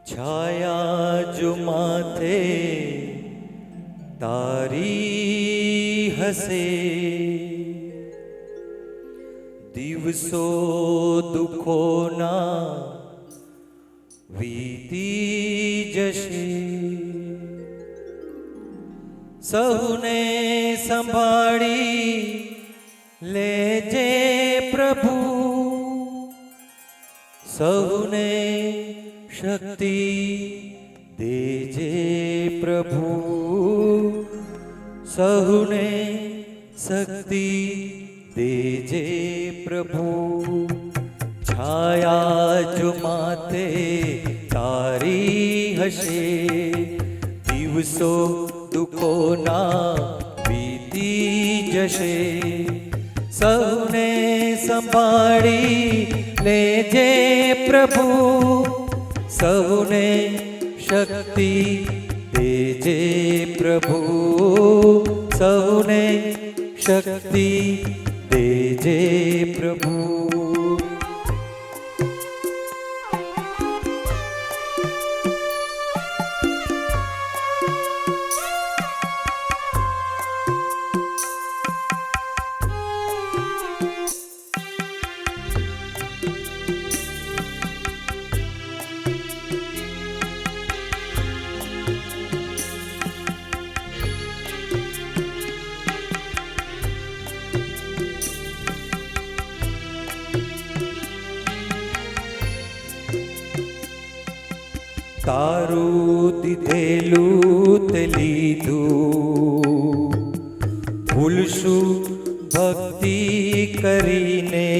છાયા જો માથે તારી હસે, દિવસો દુઃખોના વીતી જશે. સહુને સંભાળી લેજે પ્રભુ, સહુને શક્તિ દેજે પ્રભુ, સહુને શક્તિ દેજે પ્રભુ. છાયા જો માથે તારી હશે, દિવસો દુઃખોના વીતી જશે. સહુને સંભાળી લેજે પ્રભુ, સહુને શક્તિ દેજે પ્રભુ, સહુને શક્તિ દેજે પ્રભુ. તારું દીધેલું તે લીધું, ભૂલશું ભક્તિ કરીને.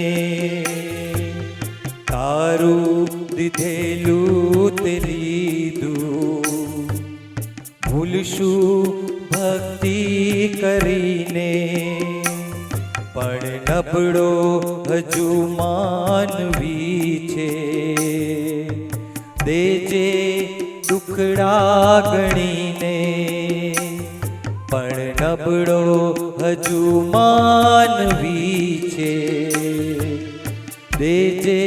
તારું દીધેલું તે લીધું, ભૂલશું ભક્તિ કરીને. પણ નબળો હજુ માનવી છે, દેજે દુખડા ગણીને. પણ નબળો હજુ માનવી છે, દેજે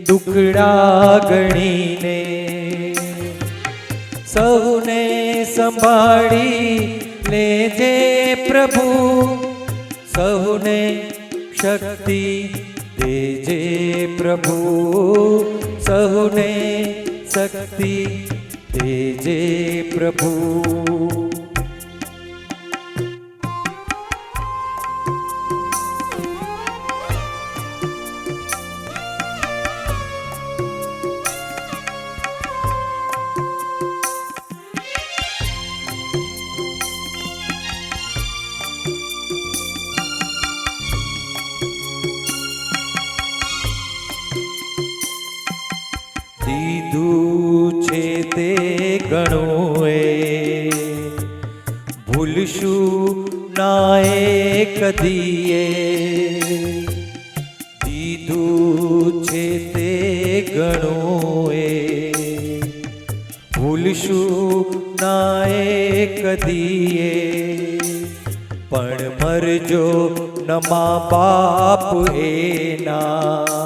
દુખડા ગણીને. સહુને સંભાળી લેજે પ્રભુ, સહુને શક્તિ દેજે પ્રભુ, સહુને શક્તિ દેજે પ્રભુ. દીધું છે તે ગણું એ, ભૂલશું ના એ કદીએ. દીધું છે તે ગણું એ, ભૂલશું ના એ કદીએ. પણ મરજો નમા બાપ એના,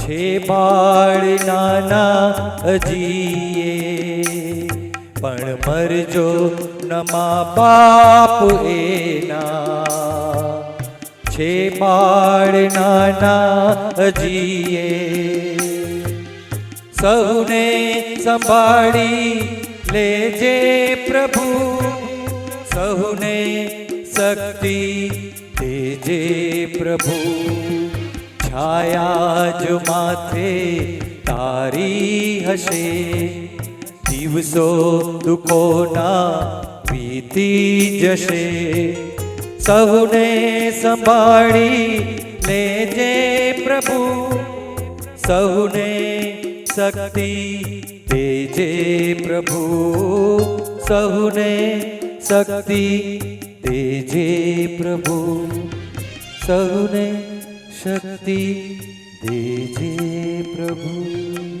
છે બાળ નાના હજીએ. પણ મરજો નમા બાપ એના, છે બાળ નાના હજીએ. સહુને સંભાળી લેજે પ્રભુ, સહુને શક્તિ દેજે પ્રભુ. છાયા જો માથે તારી હશે, દિવસો દુઃખોના વીતી જશે. સહુને સંભાળી લેજે પ્રભુ, સહુને શક્તિ દેજે પ્રભુ, સહુને શક્તિ દેજે પ્રભુ, સહુને શક્તિ દેજે પ્રભુ.